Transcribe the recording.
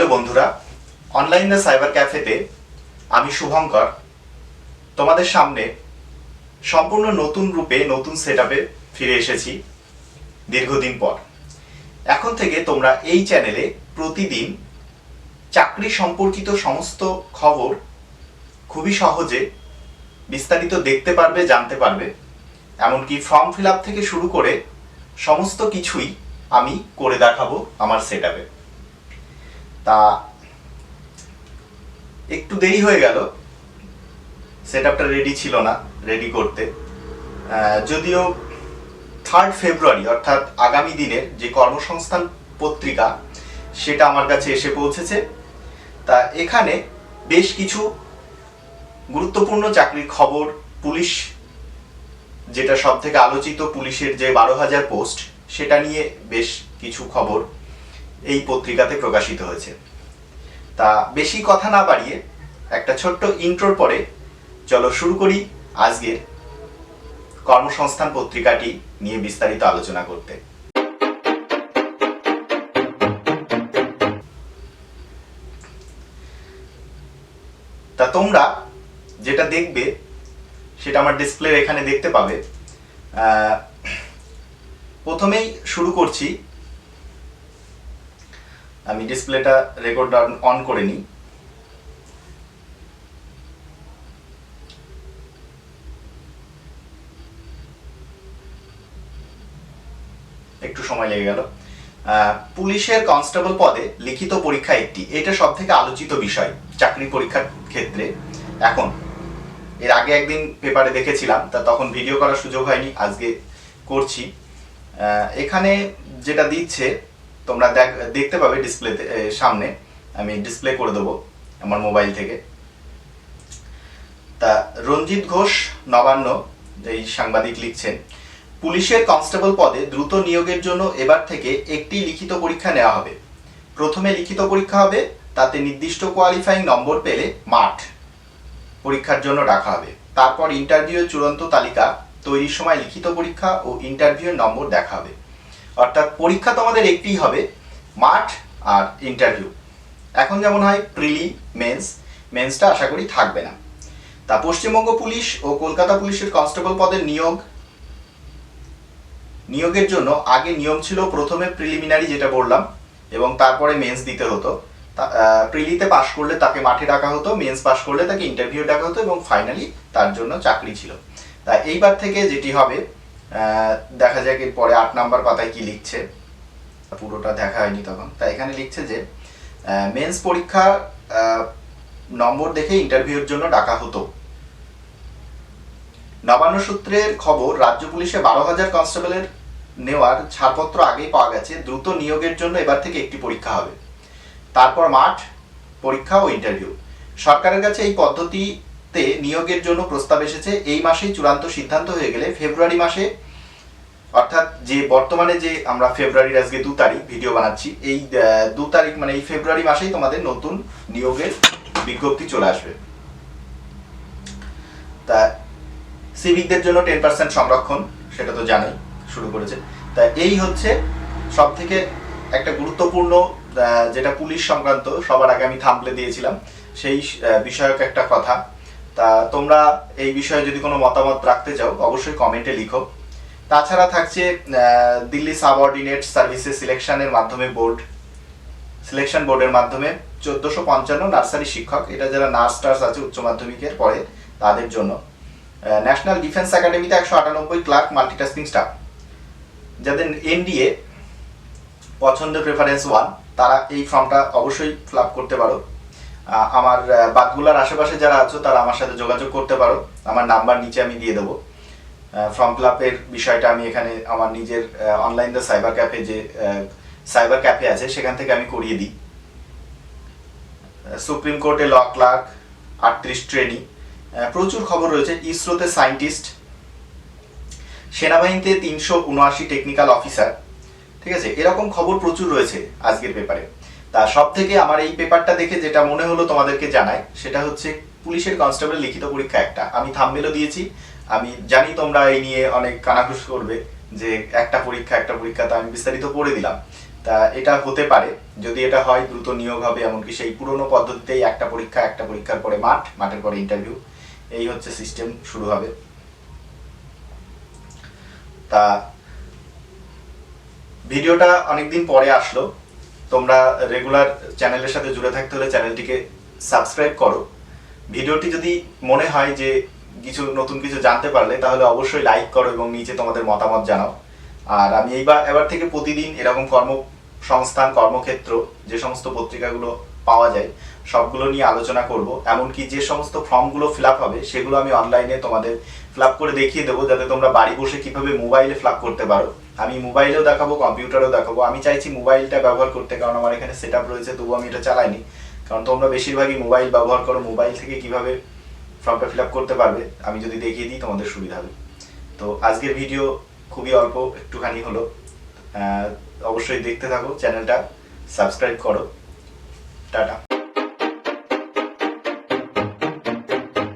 Hello বন্ধুরা, online cyber ক্যাফেতে আমি শুভঙ্কর তোমাদের সামনে সম্পূর্ণ নতুন রূপে নতুন সেটআপে ফিরে এসেছি দীর্ঘদিন পর। এখন থেকে তোমরা এই চ্যানেলে প্রতিদিন চাকরি সম্পর্কিত সমস্ত খবর খুবই সহজে বিস্তারিত দেখতে পারবে, জানতে পারবে। এমনকি ফর্ম ফিল আপ থেকে শুরু করে সমস্ত কিছুই আমি করে দেখাবো আমার সেটআপে। তা একটু দেরি হয়ে গেল, সেটআপটা রেডি ছিল না রেডি করতে। যদিও 3 ফেব্রুয়ারি অর্থাৎ আগামী দিনের যে কর্মসংস্থান পত্রিকা সেটা আমার কাছে এসে পৌঁছেছে। তা এখানে বেশ কিছু গুরুত্বপূর্ণ চাকরির খবর, পুলিশ যেটা সব থেকে আলোচিত, পুলিশের যে 12,000 পোস্ট সেটা নিয়ে বেশ কিছু খবর এই পত্রিকাতে প্রকাশিত হয়েছে। তা বেশি কথা না বাড়িয়ে একটা ছোট্ট ইন্ট্রোর পরে চলো শুরু করি আজকের কর্মসংস্থান পত্রিকাটি নিয়ে বিস্তারিত আলোচনা করতে। তা তোমরা যেটা দেখবে সেটা আমার ডিসপ্লে এখানে দেখতে পাবে। প্রথমেই শুরু করছি, আমি ডিসপ্লেটা রেকর্ড অন করে নিই। একটু সময় লেগে গেল। পুলিশের কনস্টেবল পদে লিখিত পরীক্ষা একটি, এটা সব থেকে আলোচিত বিষয় চাকরি পরীক্ষার ক্ষেত্রে। এখন এর আগে একদিন পেপারে দেখেছিলাম, তা তখন ভিডিও করার সুযোগ হয়নি, আজকে করছি। এখানে যেটা দিচ্ছে তোমরা দেখতে পাবে ডিসপ্লেতে, সামনে আমি ডিসপ্লে করে দেবো আমার মোবাইল থেকে। তা রঞ্জিত ঘোষ নবান্ন এই সাংবাদিক লিখছেন, পুলিশের কনস্টেবল পদে দ্রুত নিয়োগের জন্য এবার থেকে একটি লিখিত পরীক্ষা নেওয়া হবে। প্রথমে লিখিত পরীক্ষা হবে, তাতে নির্দিষ্ট কোয়ালিফাইং নম্বর পেলে মাঠ পরীক্ষার জন্য রাখা হবে। তারপর ইন্টারভিউয়ের চূড়ান্ত তালিকা তৈরির সময় লিখিত পরীক্ষা ও ইন্টারভিউয়ের নম্বর দেখা হবে। অর্থাৎ পরীক্ষা তোমাদের একটিই হবে, মাঠ আর ইন্টারভিউ। এখন যেমন হয় প্রিলি, মেন্সটা আশা করি থাকবে না। তা পশ্চিমবঙ্গ পুলিশ ও কলকাতা পুলিশের কনস্টেবল পদের নিয়োগের জন্য আগে নিয়ম ছিল প্রথমে প্রিলিমিনারি যেটা বললাম এবং তারপরে মেন্স দিতে হতো। প্রিলিতে পাশ করলে তাকে মাঠে ডাকা হতো, মেন্স পাশ করলে তাকে ইন্টারভিউ ডাকা হতো এবং ফাইনালি তার জন্য চাকরি ছিল। তা এইবার থেকে যেটি হবে, দেখা যাক এর পরে 8 নাম্বার পাতায় কি লিখছে, পুরোটা দেখা হয়নি তখন। তা এখানে লিখছে যে মেন্স পরীক্ষা নম্বর দেখে ইন্টারভিউর জন্য ডাকা হতো। নবান্ন সূত্রের খবর, রাজ্য পুলিশে 12,000 কনস্টেবলের নেওয়ার ছাড়পত্র আগেই পাওয়া গেছে। দ্রুত নিয়োগের জন্য এবার থেকে একটি পরীক্ষা হবে, তারপর মাঠ পরীক্ষা ও ইন্টারভিউ। সরকারের কাছে এই পদ্ধতিতে নিয়োগের জন্য প্রস্তাব এসেছে। এই মাসেই চূড়ান্ত সিদ্ধান্ত হয়ে গেলে ফেব্রুয়ারি মাসে, অর্থাৎ যে বর্তমানে যে আমরা ফেব্রুয়ারির আজকে 2 তারিখ ভিডিও বানাচ্ছি, এই 2 তারিখ মানে এই ফেব্রুয়ারি মাসেই তোমাদের নতুন নিয়োগের বিজ্ঞপ্তি চলে আসবে। তা সিভিকদের জন্য 10% সংরক্ষণ, সেটা তো জানাই শুরু করেছে। তা এই হচ্ছে সব থেকে একটা গুরুত্বপূর্ণ, যেটা পুলিশ সংক্রান্ত, সবার আগে আমি থাম্বলে দিয়েছিলাম সেই বিষয়ক একটা কথা। তা তোমরা এই বিষয়ে যদি কোনো মতামত রাখতে চাও অবশ্যই কমেন্টে লিখো। তাছাড়া থাকছে দিল্লি সাবঅর্ডিনেট সার্ভিসেস সিলেকশনের মাধ্যমে সিলেকশন বোর্ডের মাধ্যমে 1455 নার্সারি শিক্ষক, এটা যারা নার্স টার্স আছে উচ্চ মাধ্যমিকের পরে তাদের জন্য। ন্যাশনাল ডিফেন্স একাডেমিতে 198 ক্লার্ক মাল্টিটাস্কিং স্টাফ, যাদের এনডিএ পছন্দের প্রেফারেন্স 1, তারা এই ফর্মটা অবশ্যই ফিল আপ করতে পারো। আমার বাদগুলার আশেপাশে যারা আছো তারা আমার সাথে যোগাযোগ করতে পারো, আমার নাম্বার নিচে আমি দিয়ে দেবো। ফর্ম ফিল আপের বিষয়টা আমি এখানে আমার নিজের অনলাইন সাইবার ক্যাফে, যে সাইবার ক্যাফে আছে সেখান থেকে আমি করিয়ে দিই। সুপ্রিম কোর্টে ল ক্লার্ক 38 ট্রেনি, প্রচুর খবর রয়েছে। ইসরোতে সায়েন্টিস্ট, সেনাবাহিনীতে 379 টেকনিক্যাল অফিসার, ঠিক আছে, এরকম খবর প্রচুর রয়েছে আজকের পেপারে। তা সব থেকে আমার এই পেপারটা দেখে যেটা মনে হলো তোমাদেরকে জানাই, সেটা হচ্ছে পুলিশের কনস্টেবল লিখিত পরীক্ষা একটা। আমি থাম্বনেলও দিয়েছি, আমি জানি তোমরা এই নিয়ে অনেক কানাঘুষ করবে যে একটা পরীক্ষা, তা আমি বিস্তারিত পড়ে দিলাম। তা এটা হতে পারে, যদি এটা হয় দ্রুত নিয়োগ হবে, এমনকি সেই পুরনো পদ্ধতিতেই একটা পরীক্ষার পরে মাঠের পরে ইন্টারভিউ, এই হচ্ছে সিস্টেম শুরু হবে। তা ভিডিওটা অনেকদিন পরে আসলো, তোমরা রেগুলার চ্যানেলের সাথে জুড়ে থাকতে হলে চ্যানেলটিকে সাবস্ক্রাইব করো। ভিডিওটি যদি মনে হয় যে নতুন কিছু জানতে পারলে, তাহলে অবশ্যই লাইক করো এবং নিচে তোমাদের মতামত জানাও। আর আমি এবার থেকে প্রতিদিন এরকম কর্মসংস্থান, কর্মক্ষেত্র, যে সমস্ত পত্রিকাগুলো পাওয়া যায় সবগুলো নিয়ে আলোচনা করব। এমনকি যে সমস্ত ফর্মগুলো ফিল আপ হবে সেগুলো আমি অনলাইনে তোমাদের ফিল আপ করে দেখিয়ে দেবো, যাতে তোমরা বাড়ি বসে কিভাবে মোবাইলে ফিল আপ করতে পারো। আমি মোবাইলেও দেখাবো, কম্পিউটারেও দেখাবো। আমি চাইছি মোবাইলটা ব্যবহার করতে, কারণ আমার এখানে সেট আপ রয়েছে, তবুও আমি এটা চালাইনি। কারণ তোমরা বেশিরভাগই মোবাইল ব্যবহার করো, মোবাইল থেকে কিভাবে ফর্মটা ফিল আপ করতে পারবে আমি যদি দেখিয়ে দিই তোমাদের সুবিধা হবে। তো আজকের ভিডিও খুবই অল্প একটুখানি হলো, অবশ্যই দেখতে থাকো, চ্যানেলটা সাবস্ক্রাইব করো। টাটা।